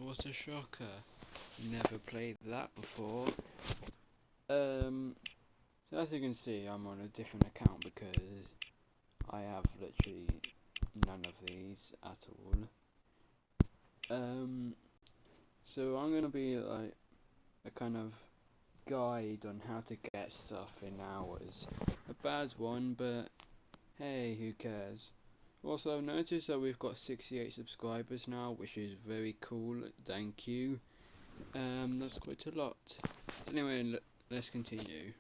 what a shocker. Never played that before. So as you can see, I'm on a different account because I have literally none of these at all. So I'm gonna be like a kind of guide on how to get stuff in hours. A bad one, but hey, who cares? Also, I've noticed that we've got 68 subscribers now, which is very cool. Thank you. That's quite a lot. Anyway, let's continue.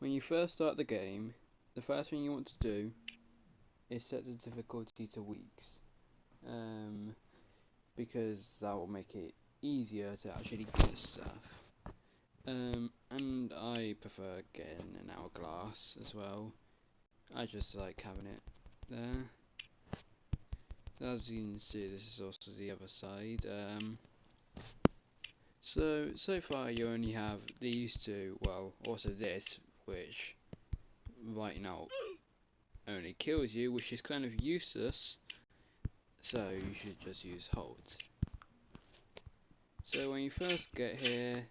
When you first start the game, the first thing you want to do is set the difficulty to weeks. Because that will make it easier to actually get stuff. And I prefer getting an hourglass as well. I just like having it there. As you can see, this is also the other side. So far you only have these two, well, also this, which right now only kills you, which is kind of useless, so you should just use holds. So when you first get here,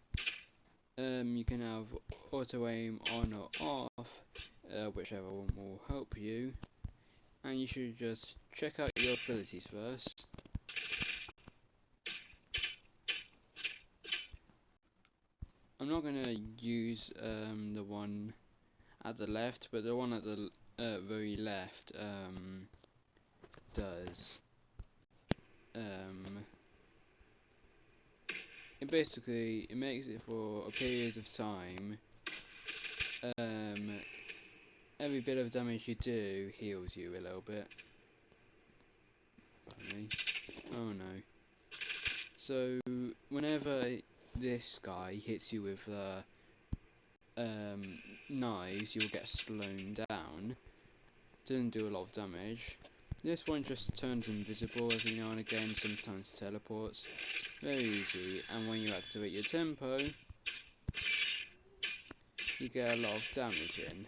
you can have auto aim on or off, whichever one will help you, and you should just check out your abilities first. I'm not going to use the one at the left, but the one at the very left does. It basically makes it for a period of time. Every bit of damage you do heals you a little bit. Pardon me. Oh no. So whenever this guy hits you with knives, you'll get slowed down. Doesn't do a lot of damage. This one just turns invisible every now and again, sometimes teleports. Very easy, and when you activate your tempo, you get a lot of damage in.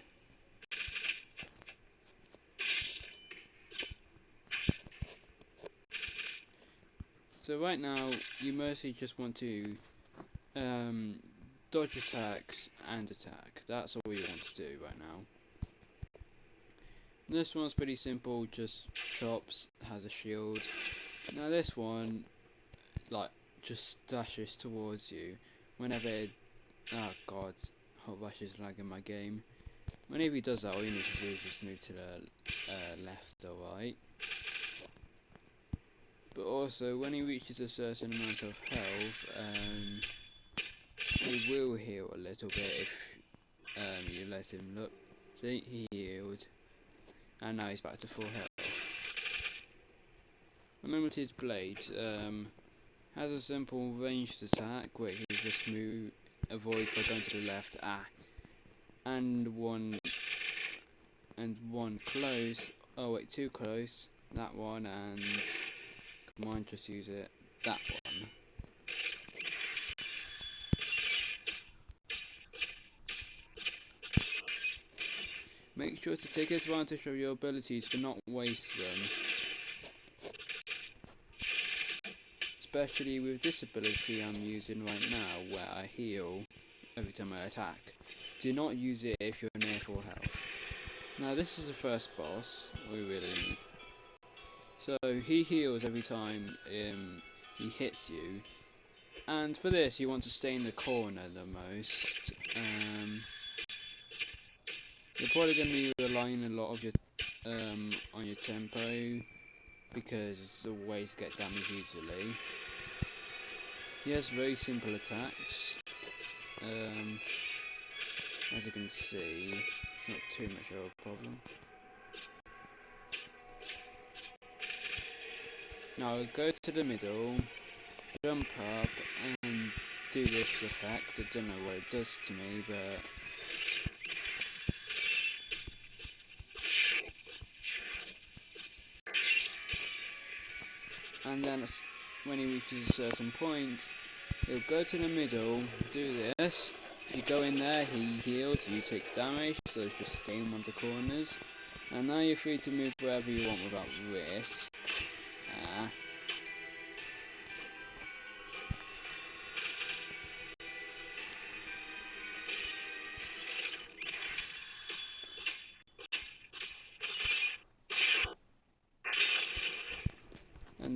So right now, you mostly just want to dodge attacks and attack. That's all you want to do right now. This one's pretty simple, just chops, has a shield. Now this one, like, just dashes towards you. Whenever it, oh god, Hot Rush is lagging my game. Whenever he does that, all you need to do is just move to the left or right. But also, when he reaches a certain amount of health, he will heal a little bit if you let him look. See, he healed. And now he's back to full health. Unlimited Blade has a simple ranged attack where you just avoid by going to the left, and one close. Oh wait, too close. That one, and come on, just use it. That one. Make sure to take advantage of your abilities, but not waste them. Especially with this ability I'm using right now, where I heal every time I attack. Do not use it if you're near full health. Now this is the first boss, we really need. So he heals every time he hits you. And for this you want to stay in the corner the most. You're probably going to be relying a lot of your on your tempo, because it's the way to get damage easily. He has very simple attacks. As you can see, it's not too much of a problem. Now go to the middle, jump up, and do this effect. I don't know what it does to me, but and then when he reaches a certain point, he'll go to the middle, do this. If you go in there, he heals, you take damage, so just stay in one of the corners. And now you're free to move wherever you want without risk.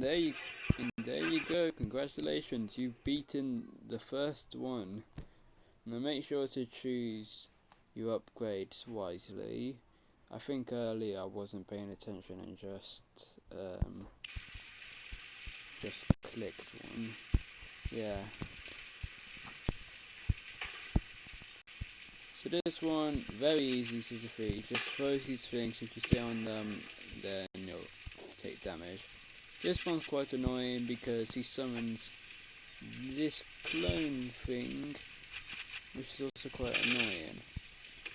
there you go. Congratulations, you've beaten the first one. Now make sure to choose your upgrades wisely. I think earlier I wasn't paying attention and just clicked one. Yeah. So this one, very easy to defeat. Just throw these things. If you stay on them, then you'll take damage. This one's quite annoying because he summons this clone thing, which is also quite annoying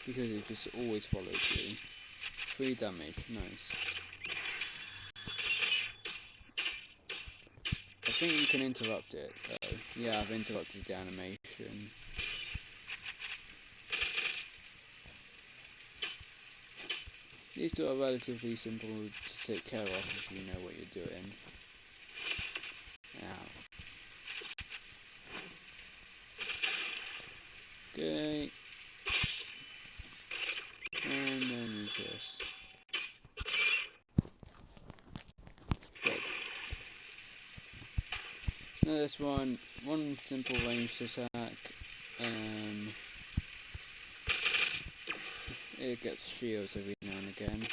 because it just always follows you. 3 damage, nice. I think you can interrupt it though. Yeah, I've interrupted the animation. These two are relatively simple to take care of if you know what you're doing. Ow. Okay. And then use this. Good. Now this one simple ranged attack. It gets shields every now and again.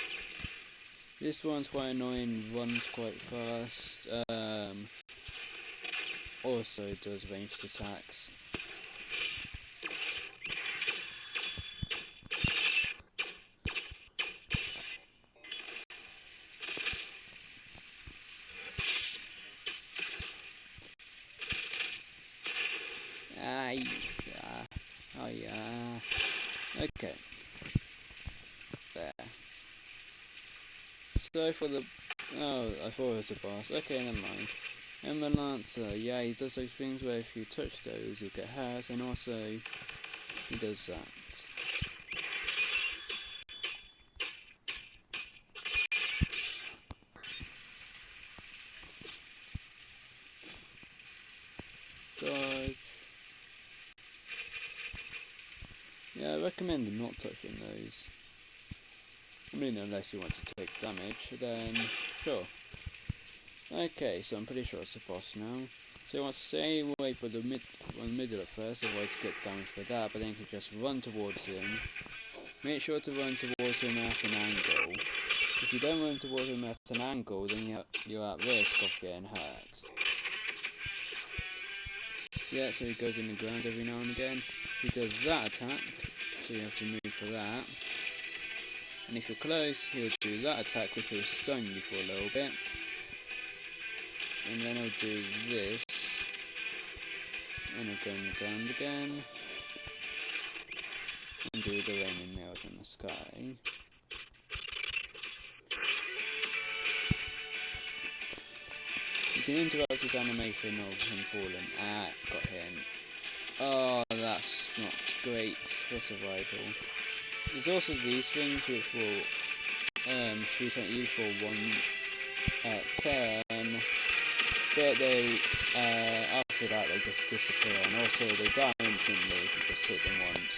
This one's quite annoying, runs quite fast. Also does ranged attacks. Oh yeah. Okay. There. So for the... Oh, I thought it was a boss. Okay, never mind. Ember Lancer, yeah, he does those things where if you touch those, you'll get hurt, and also he does that. Dodge. Yeah, I recommend not touching those. I mean, unless you want to take damage, then sure. Okay, so I'm pretty sure it's the boss now. So you want to stay away for the middle at first, otherwise you get damage for that, but then you can just run towards him. Make sure to run towards him at an angle. If you don't run towards him at an angle, then you're at risk of getting hurt. Yeah, so he goes in the ground every now and again. He does that attack, so you have to move for that. And if you're close, he'll do that attack, which will stun you for a little bit. And then he'll do this. And he'll go in the ground again. And do the raining nails in the sky. You can interrupt his animation of him falling. Ah, got him. Oh, that's not great for survival. There's also these things which will shoot at you for 1 turn, but they after that they just disappear, and also they die instantly if you just hit them once.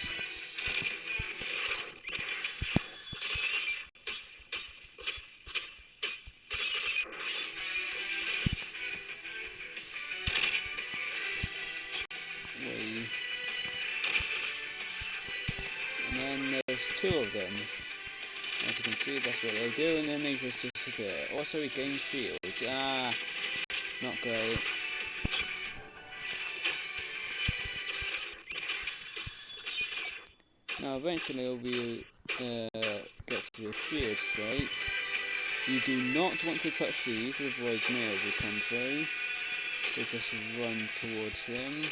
And then there's 2 of them. As you can see, that's what they do, and then they just disappear. Also, he gains shields. Ah, not great. Now, eventually, he'll be get to the shield state. You do not want to touch these, otherwise nails will come through. So just run towards them.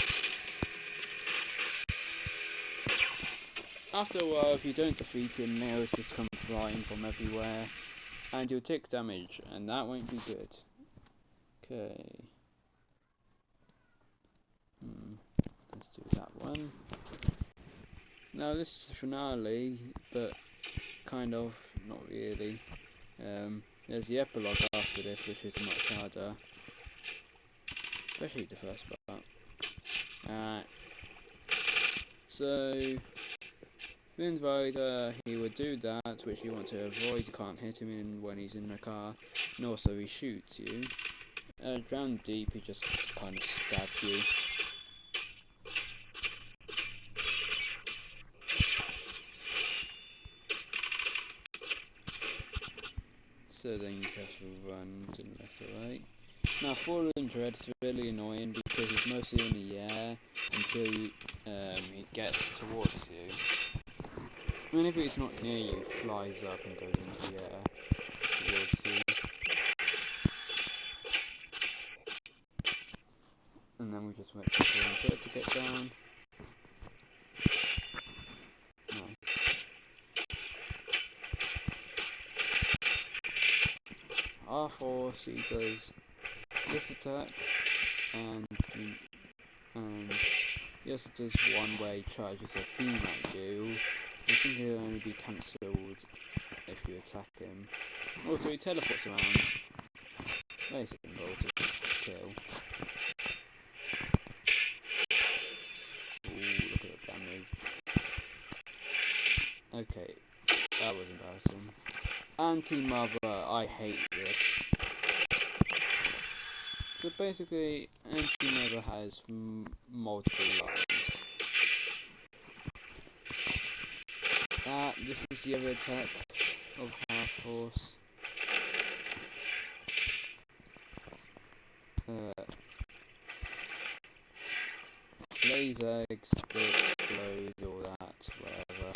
After a while, if you don't defeat him, nails just come flying from everywhere, and you'll take damage, and that won't be good. Okay. Let's do that one. Now this is the finale, but kind of, not really. There's the epilogue after this, which is much harder. Especially the first part. Alright. So... Finn's Rider, he would do that, which you want to avoid. You can't hit him when he's in the car, and also he shoots you. down deep, he just kind of stabs you. So then you just run to the left or right. Now Fallen Dread is really annoying because it's mostly in the air until he gets towards you. Whenever he's not near you, he flies up and goes into the air towards you. And then we just wait for Fallen Dread to get down. R4, he does this attack, and he also does one where he charges a beam at you. I think he'll only be cancelled if you attack him. Also, he teleports around. Very simple to kill. Ooh, look at the damage. Okay, that was embarrassing. Anti-Mother, I hate this. So basically, Anti-Mother has multiple lines. This is the other attack of Half Force. Laser eggs, explode, all that, whatever.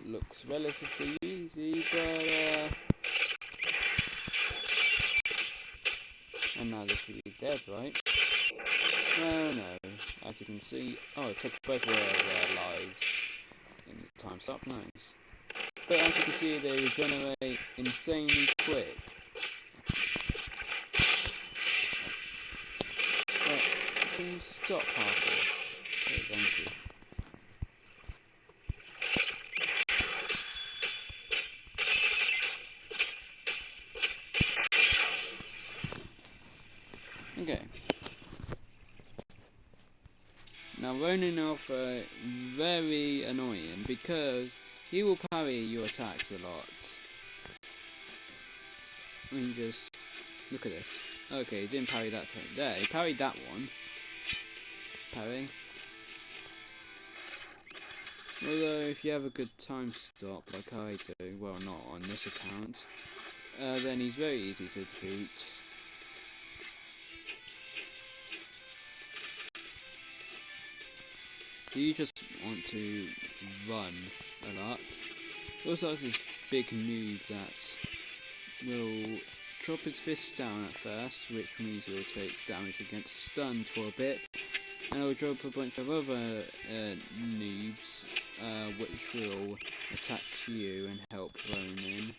Looks relatively easy, but and now this will be dead, right? No, as you can see, it took both of their lives in the time stop, nice. But as you can see, they regenerate insanely quick. Can you stop Half Force? Okay, thank you. Okay. Now Ronin Alpha, very annoying because he will parry your attacks a lot. I mean, just look at this. Okay, he didn't parry that time. There, he parried that one. Parry. Although, if you have a good time stop like I do, well, not on this account, then he's very easy to defeat. You just want to run a lot. He also has this big move that will drop his fist down at first, which means he'll take damage against stunned for a bit, and he'll drop a bunch of other noobs, which will attack you and help Ronin.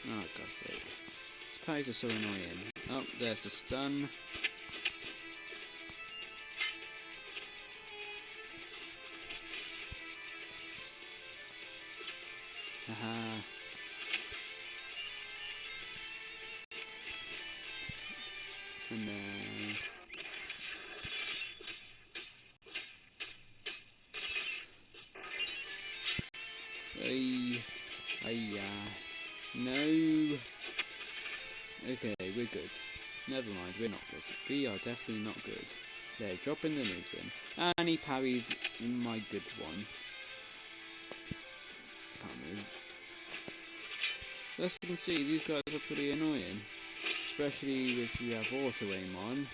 Oh God's sake. These parries are so annoying. Oh, there's the stun. Haha. And then... No. Okay, we're good. Never mind, we're not good. We are definitely not good. There, dropping the moves in. And he parried my good one. Can't move. So as you can see, these guys are pretty annoying. Especially if you have auto aim on.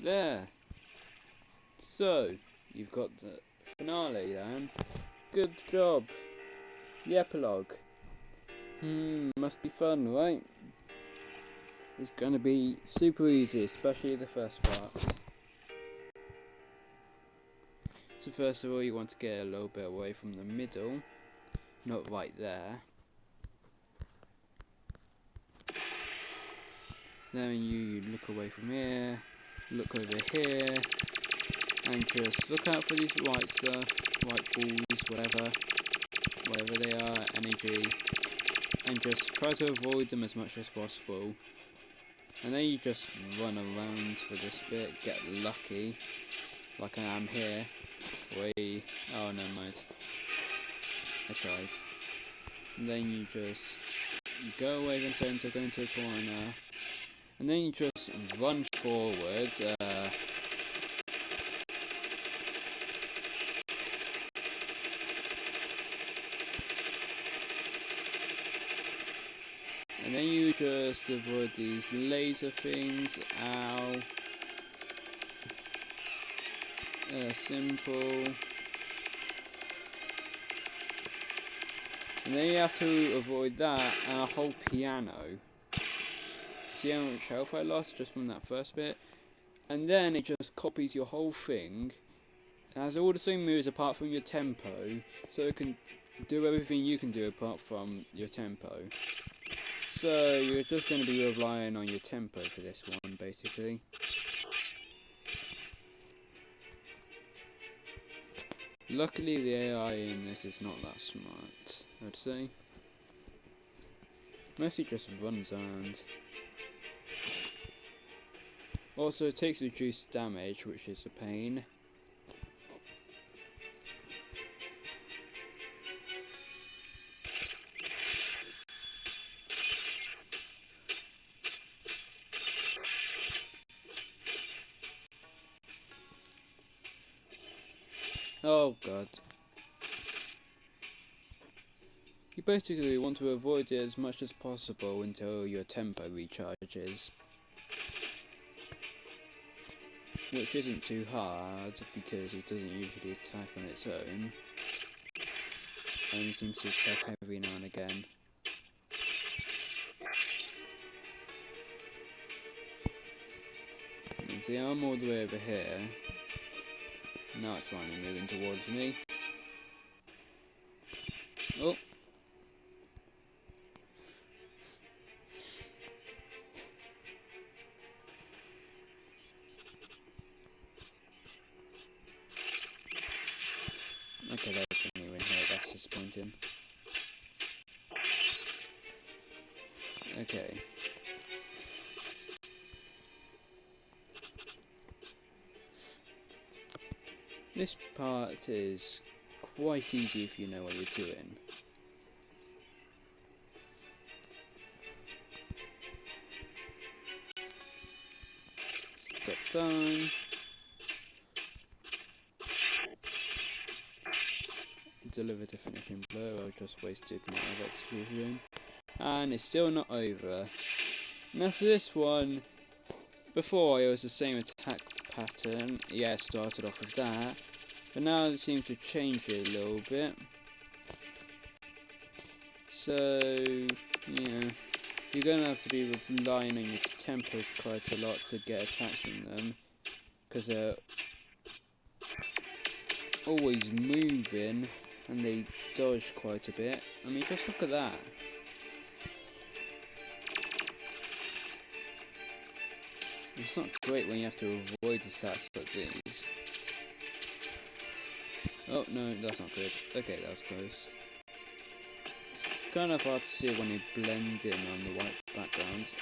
There. So, you've got the finale then. Good job. The epilogue. Must be fun, right? It's gonna be super easy, especially the first part. So first of all, you want to get a little bit away from the middle. Not right there. Then you look away from here, look over here, and just look out for these white stuff, white balls, whatever they are, energy. and just try to avoid them as much as possible. And then you just run around for this bit, get lucky, like I am here. Wait, oh never mind, I tried. And then you just go away from center, go into a corner, and then you just run forward. And then you just avoid these laser things. Ow. Simple. And then you have to avoid that and a whole piano. See how much health I lost just from that first bit? And then it just copies your whole thing. It has all the same moves apart from your tempo. So it can do everything you can do apart from your tempo. So you're just going to be relying on your tempo for this one, basically. Luckily the AI in this is not that smart, I'd say. Mostly just runs around. Also it takes reduced damage, which is a pain. Oh god. You basically want to avoid it as much as possible until your tempo recharges. Which isn't too hard because it doesn't usually attack on its own. Only seems to attack every now and again. And see, I'm all the way over here. Now it's finally moving towards me. Oh! Okay, there's me in here, that's disappointing. Okay. This part is quite easy if you know what you're doing. Stop time. Deliver the finishing blow. I just wasted my execution. And it's still not over. Now for this one, before it was the same attack pattern. Yeah, it started off with that. But now it seems to change it a little bit. So, yeah. You're going to have to be relying on your tempos quite a lot to get attacks in them. Because they're always moving and they dodge quite a bit. I mean, just look at that. It's not great when you have to avoid attacks like these. Oh no, that's not good. Okay, that was close. It's kind of hard to see when they blend in on the white background.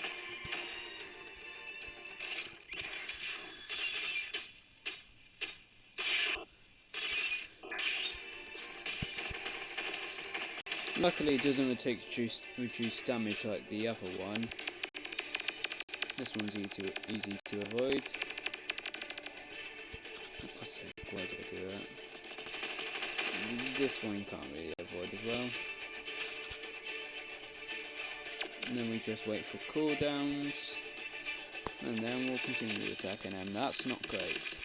Luckily it doesn't take reduced damage like the other one. This one's easy to avoid. For God's sake, why did I do that? This one you can't really avoid as well. And then we just wait for cooldowns. And then we'll continue attacking, and that's not great.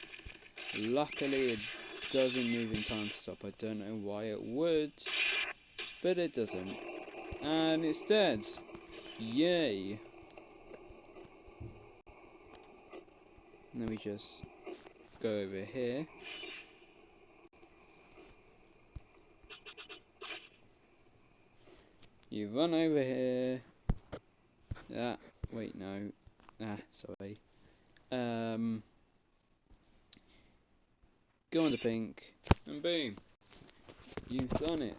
Luckily it doesn't move in time stop. I don't know why it would, but it doesn't. And it's dead. Yay. And then we just go over here. You run over here. Ah, wait, no. Ah, sorry. Go on the pink, and boom. You've done it.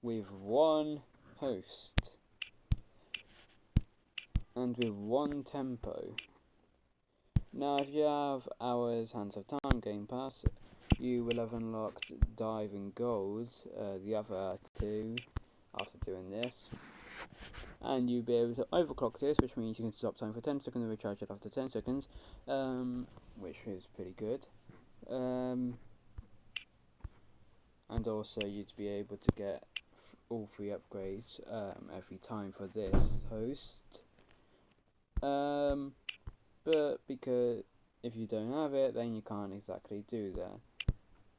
with one host and with one tempo. Now, if you have Hours, Hands of Time Game Pass, you will have unlocked Dive and Gold, the other two, after doing this. And you'll be able to overclock this, which means you can stop time for 10 seconds and recharge it after 10 seconds, which is pretty good. And also you'd be able to get all 3 upgrades every time for this host. But because if you don't have it, then you can't exactly do that.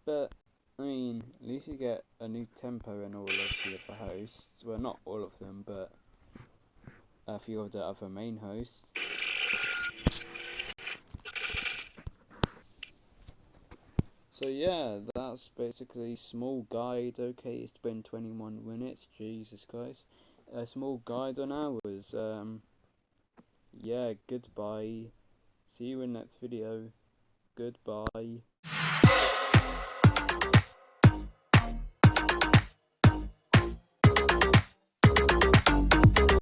But I mean, at least you get a new tempo and all of the other hosts. Well, not all of them, but a few of the other main hosts. So yeah, that's basically small guide. Okay, it's been 21 minutes. Jesus Christ, a small guide on Hours. Yeah, goodbye. See you in next video. Goodbye.